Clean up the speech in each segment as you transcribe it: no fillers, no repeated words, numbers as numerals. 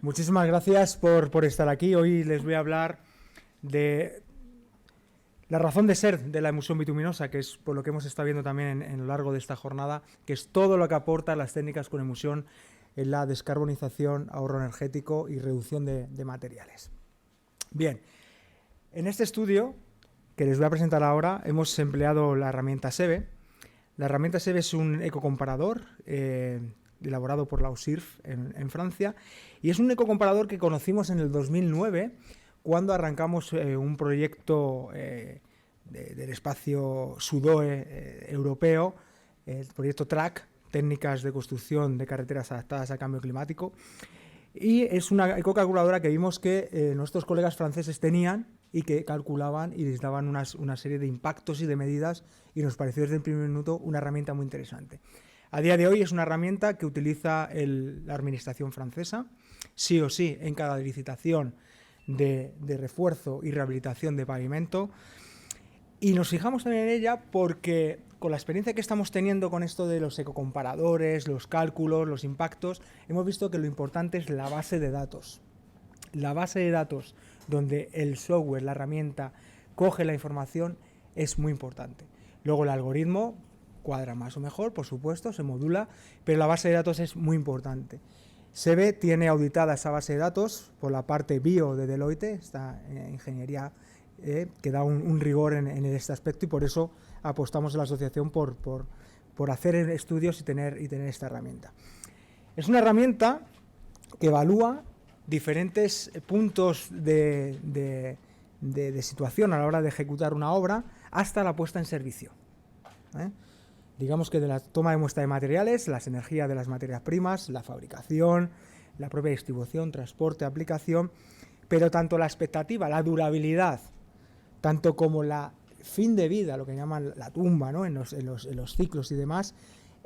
Muchísimas gracias por estar aquí. Hoy les voy a hablar de la razón de ser de la emulsión bituminosa, que es por lo que hemos estado viendo también en lo largo de esta jornada, que es todo lo que aporta las técnicas con emulsión en la descarbonización, ahorro energético y reducción de materiales. Bien, en este estudio que les voy a presentar ahora hemos empleado la herramienta SEBE. La herramienta SEBE es un ecocomparador elaborado por la USIRF en Francia, y es un ecocomparador que conocimos en el 2009 cuando arrancamos un proyecto del espacio SUDOE europeo, el proyecto TRAC, Técnicas de Construcción de Carreteras Adaptadas al Cambio Climático, y es una ecocalculadora que vimos que nuestros colegas franceses tenían y que calculaban y les daban una serie de impactos y de medidas, y nos pareció desde el primer minuto una herramienta muy interesante. A día de hoy es una herramienta que utiliza la administración francesa, sí o sí, en cada licitación de refuerzo y rehabilitación de pavimento. Y nos fijamos también en ella porque con la experiencia que estamos teniendo con esto de los ecocomparadores, los cálculos, los impactos, hemos visto que lo importante es la base de datos. La base de datos donde el software, la herramienta, coge la información es muy importante. Luego el algoritmo cuadra más o mejor, por supuesto, se modula, pero la base de datos es muy importante. SEBE tiene auditada esa base de datos por la parte bio de Deloitte, esta ingeniería que da un rigor en este aspecto, y por eso apostamos en la asociación por hacer estudios y tener esta herramienta. Es una herramienta que evalúa diferentes puntos de situación a la hora de ejecutar una obra hasta la puesta en servicio. Digamos que de la toma de muestra de materiales, las energías de las materias primas, la fabricación, la propia distribución, transporte, aplicación, pero tanto la expectativa, la durabilidad, tanto como la fin de vida, lo que llaman la tumba, ¿no? en los ciclos y demás,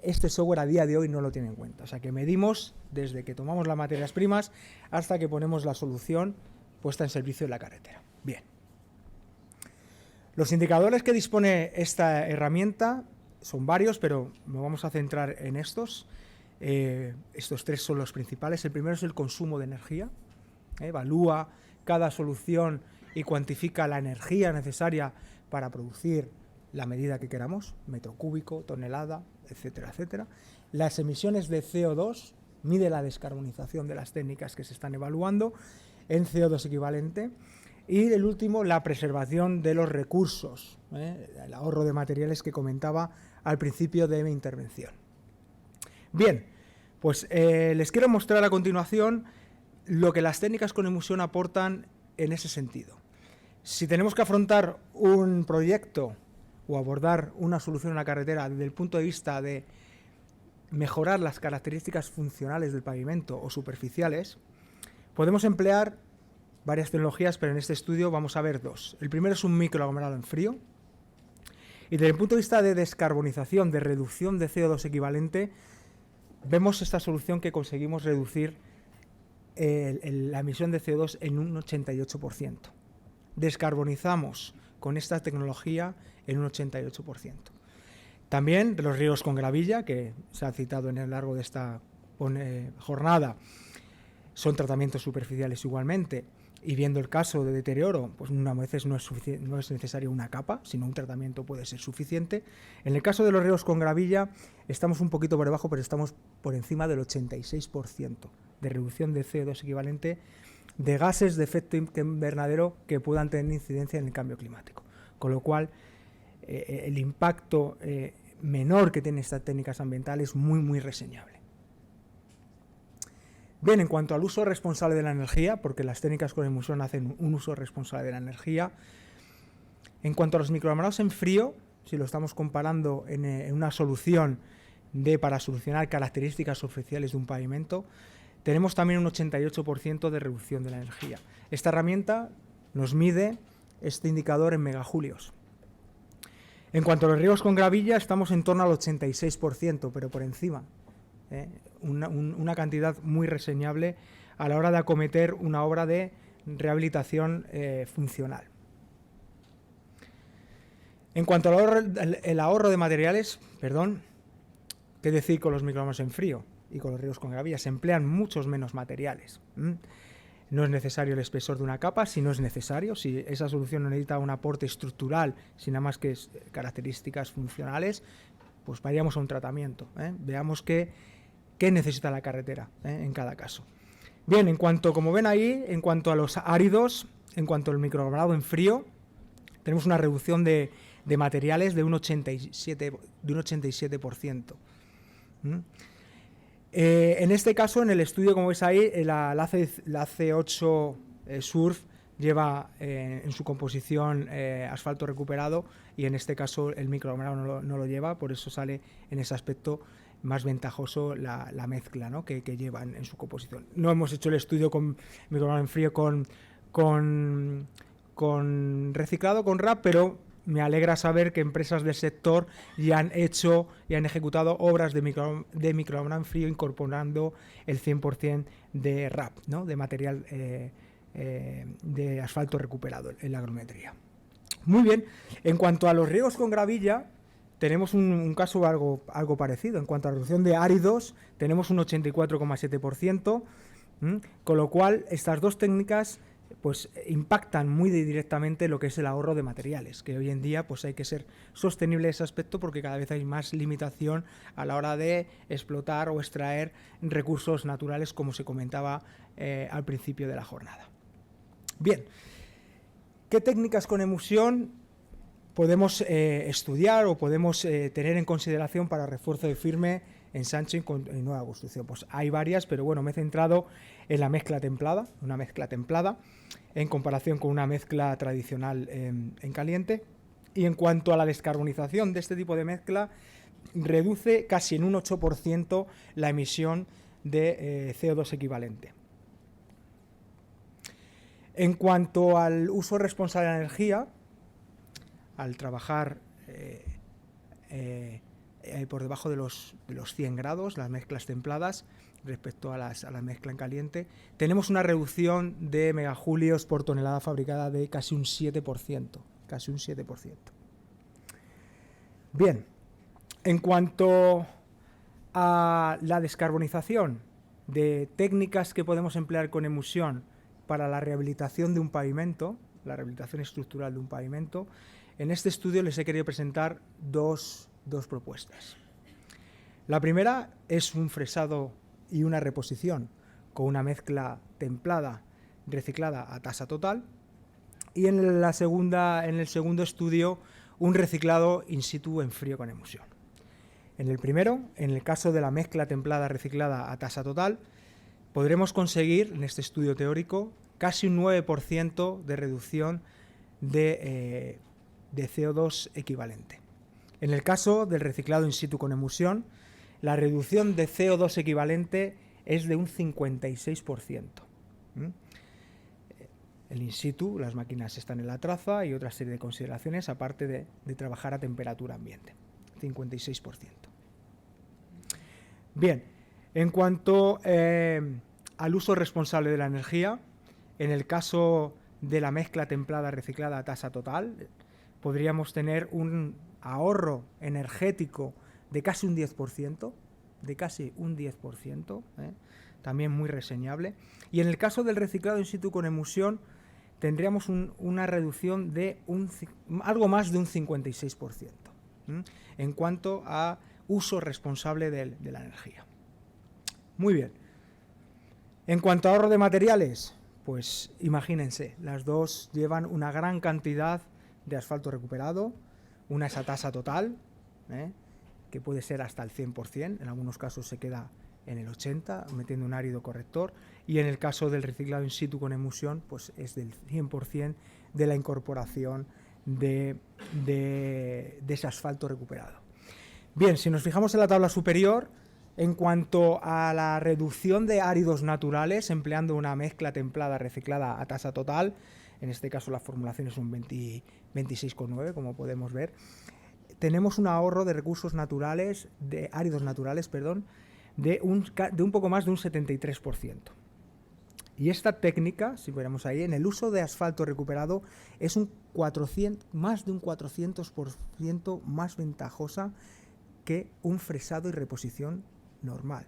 este software a día de hoy no lo tiene en cuenta. O sea que medimos desde que tomamos las materias primas hasta que ponemos la solución puesta en servicio en la carretera. Bien. Los indicadores que dispone esta herramienta son varios, pero nos vamos a centrar en estos. Estos tres son los principales. El primero es el consumo de energía. Evalúa cada solución y cuantifica la energía necesaria para producir la medida que queramos, metro cúbico, tonelada, etcétera, etcétera. Las emisiones de CO2, mide la descarbonización de las técnicas que se están evaluando en CO2 equivalente. Y el último, la preservación de los recursos, el ahorro de materiales que comentaba al principio de mi intervención. Bien, pues les quiero mostrar a continuación lo que las técnicas con emulsión aportan en ese sentido. Si tenemos que afrontar un proyecto o abordar una solución en la carretera desde el punto de vista de mejorar las características funcionales del pavimento o superficiales, podemos emplear varias tecnologías, pero en este estudio vamos a ver dos. El primero es un microaglomerado en frío, y desde el punto de vista de descarbonización, de reducción de CO2 equivalente, vemos esta solución que conseguimos reducir la emisión de CO2 en un 88%. Descarbonizamos con esta tecnología en un 88%. También los ríos con gravilla, que se ha citado en el largo de esta jornada, son tratamientos superficiales igualmente, y viendo el caso de deterioro, pues a veces no es necesaria una capa, sino un tratamiento puede ser suficiente. En el caso de los ríos con gravilla estamos un poquito por debajo, pero estamos por encima del 86% de reducción de CO2 equivalente de gases de efecto invernadero que puedan tener incidencia en el cambio climático. Con lo cual, el impacto menor que tienen estas técnicas ambientales es muy, muy reseñable. Bien, en cuanto al uso responsable de la energía, porque las técnicas con emulsión hacen un uso responsable de la energía, en cuanto a los microaglomerados en frío, si lo estamos comparando en una solución para solucionar características superficiales de un pavimento, tenemos también un 88% de reducción de la energía. Esta herramienta nos mide este indicador en megajulios. En cuanto a los ríos con gravilla, estamos en torno al 86%, pero por encima. Una cantidad muy reseñable a la hora de acometer una obra de rehabilitación funcional. En cuanto al ahorro de materiales, ¿qué decir con los microaglomérados en frío? y con los riegos con gravilla se emplean muchos menos materiales. No es necesario el espesor de una capa, si no es necesario, si esa solución no necesita un aporte estructural, sin nada más que características funcionales, pues vayamos a un tratamiento. Veamos qué necesita la carretera en cada caso. Bien, como ven ahí, en cuanto a los áridos, en cuanto al microaglomerado en frío, tenemos una reducción de materiales de un 87%. En este caso, en el estudio, como veis ahí, la AC8 Surf lleva en su composición asfalto recuperado, y en este caso el microaglomerado no lo lleva, por eso sale en ese aspecto más ventajoso la mezcla, ¿no?, que llevan en su composición. No hemos hecho el estudio con microaglomerado en frío con reciclado, con RAP, pero me alegra saber que empresas del sector ya han hecho y han ejecutado obras de microaglomerado en frío incorporando el 100% de RAP, ¿no?, de material de asfalto recuperado en la agrometría. Muy bien, en cuanto a los riegos con gravilla, tenemos un caso algo parecido. En cuanto a reducción de áridos, tenemos un 84,7%, con lo cual estas dos técnicas pues impactan muy directamente lo que es el ahorro de materiales, que hoy en día pues hay que ser sostenible en ese aspecto, porque cada vez hay más limitación a la hora de explotar o extraer recursos naturales, como se comentaba al principio de la jornada. Bien, ¿qué técnicas con emulsión podemos estudiar o podemos tener en consideración para refuerzo de firme, ensanche y nueva construcción? Pues hay varias, pero bueno, me he centrado en la mezcla templada, una mezcla templada, en comparación con una mezcla tradicional en caliente. Y en cuanto a la descarbonización de este tipo de mezcla, reduce casi en un 8% la emisión de CO2 equivalente. En cuanto al uso responsable de la energía, al trabajar por debajo de los 100 grados, las mezclas templadas, respecto a la mezcla en caliente, tenemos una reducción de megajulios por tonelada fabricada de casi un 7%. Casi un 7%. Bien, en cuanto a la descarbonización de técnicas que podemos emplear con emulsión para la rehabilitación de un pavimento, la rehabilitación estructural de un pavimento, en este estudio les he querido presentar dos propuestas. La primera es un fresado y una reposición con una mezcla templada reciclada a tasa total, y en el segundo estudio un reciclado in situ en frío con emulsión. En el primero, en el caso de la mezcla templada reciclada a tasa total, podremos conseguir en este estudio teórico casi un 9% de reducción de CO2 equivalente. En el caso del reciclado in situ con emulsión, la reducción de CO2 equivalente es de un 56%. El in situ, las máquinas están en la traza y otra serie de consideraciones, aparte de trabajar a temperatura ambiente. 56%. Bien, en cuanto al uso responsable de la energía, en el caso de la mezcla templada reciclada a tasa total, podríamos tener un ahorro energético de casi un 10%, también muy reseñable. Y en el caso del reciclado in situ con emulsión, tendríamos una reducción de algo más de un 56%, en cuanto a uso responsable de la energía. Muy bien. En cuanto a ahorro de materiales, pues imagínense, las dos llevan una gran cantidad de asfalto recuperado. Una es a tasa total, que puede ser hasta el 100%, en algunos casos se queda en el 80%, metiendo un árido corrector, y en el caso del reciclado in situ con emulsión, pues es del 100% de la incorporación de ese asfalto recuperado. Bien, si nos fijamos en la tabla superior, en cuanto a la reducción de áridos naturales, empleando una mezcla templada reciclada a tasa total, en este caso la formulación es un 26,9, como podemos ver, tenemos un ahorro de recursos naturales, de áridos naturales, de un poco más de un 73%. Y esta técnica, si veremos ahí, en el uso de asfalto recuperado es más de un 400% más ventajosa que un fresado y reposición normal.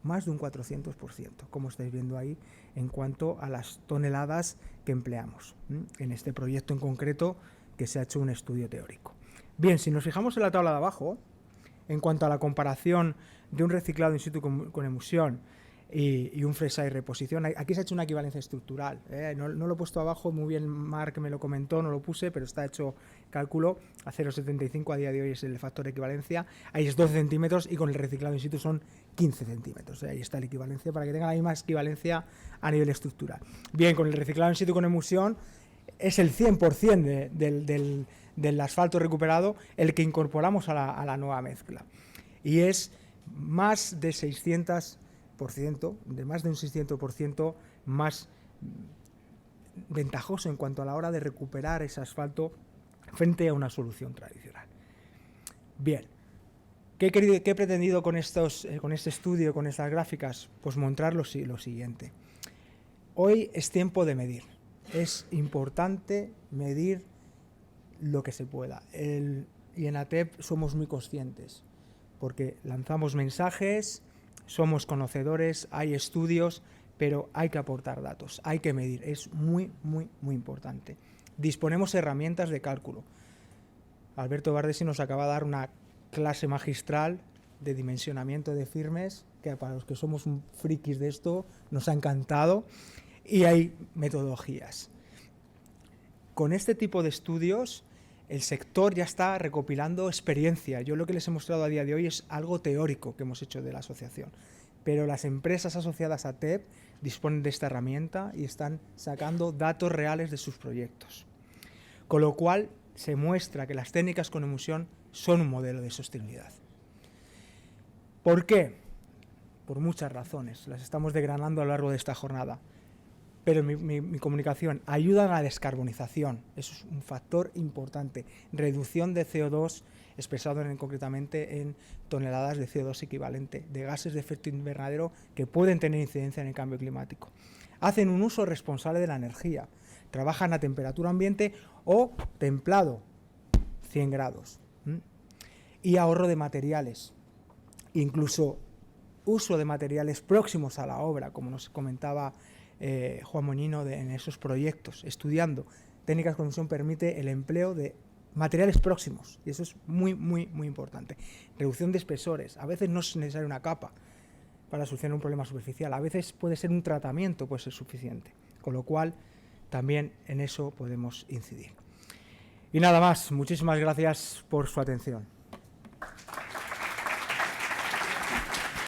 Más de un 400%, como estáis viendo ahí, en cuanto a las toneladas que empleamos en este proyecto en concreto, que se ha hecho un estudio teórico. Bien, si nos fijamos en la tabla de abajo, en cuanto a la comparación de un reciclado in situ con emulsión y un fresa y reposición, aquí se ha hecho una equivalencia estructural. No lo he puesto abajo, muy bien Marc me lo comentó, no lo puse, pero está hecho cálculo a 0,75 a día de hoy es el factor de equivalencia, ahí es 12 centímetros y con el reciclado in situ son 15 centímetros. Ahí está la equivalencia para que tenga la misma equivalencia a nivel estructural. Bien, con el reciclado in situ con emulsión es el 100% del asfalto recuperado el que incorporamos a la nueva mezcla. Y es más de 600%, de más de un 600% más ventajoso en cuanto a la hora de recuperar ese asfalto frente a una solución tradicional. Bien, ¿qué he pretendido con este estudio, con estas gráficas? Pues mostrar lo siguiente. Hoy es tiempo de medir. Es importante medir lo que se pueda. Y en ATEP somos muy conscientes, porque lanzamos mensajes, somos conocedores, hay estudios, pero hay que aportar datos, hay que medir, es muy, muy, muy importante. Disponemos herramientas de cálculo. Alberto Bardesi nos acaba de dar una clase magistral de dimensionamiento de firmes, que para los que somos un frikis de esto, nos ha encantado, y hay metodologías. Con este tipo de estudios, el sector ya está recopilando experiencia. Yo lo que les he mostrado a día de hoy es algo teórico que hemos hecho de la asociación, pero las empresas asociadas a TEP disponen de esta herramienta y están sacando datos reales de sus proyectos. Con lo cual se muestra que las técnicas con emulsión son un modelo de sostenibilidad. ¿Por qué? Por muchas razones, las estamos desgranando a lo largo de esta jornada. Pero mi comunicación ayuda a la descarbonización, eso es un factor importante, reducción de CO2 expresado concretamente en toneladas de CO2 equivalente, de gases de efecto invernadero que pueden tener incidencia en el cambio climático. Hacen un uso responsable de la energía, trabajan a temperatura ambiente o templado, 100 grados, y ahorro de materiales, incluso uso de materiales próximos a la obra, como nos comentaba Juan Moñino en esos proyectos, estudiando técnicas con emulsión permite el empleo de materiales próximos y eso es muy, muy, muy importante. Reducción de espesores, a veces no es necesaria una capa para solucionar un problema superficial, a veces puede ser un tratamiento, puede ser suficiente, con lo cual también en eso podemos incidir. Y nada más, muchísimas gracias por su atención.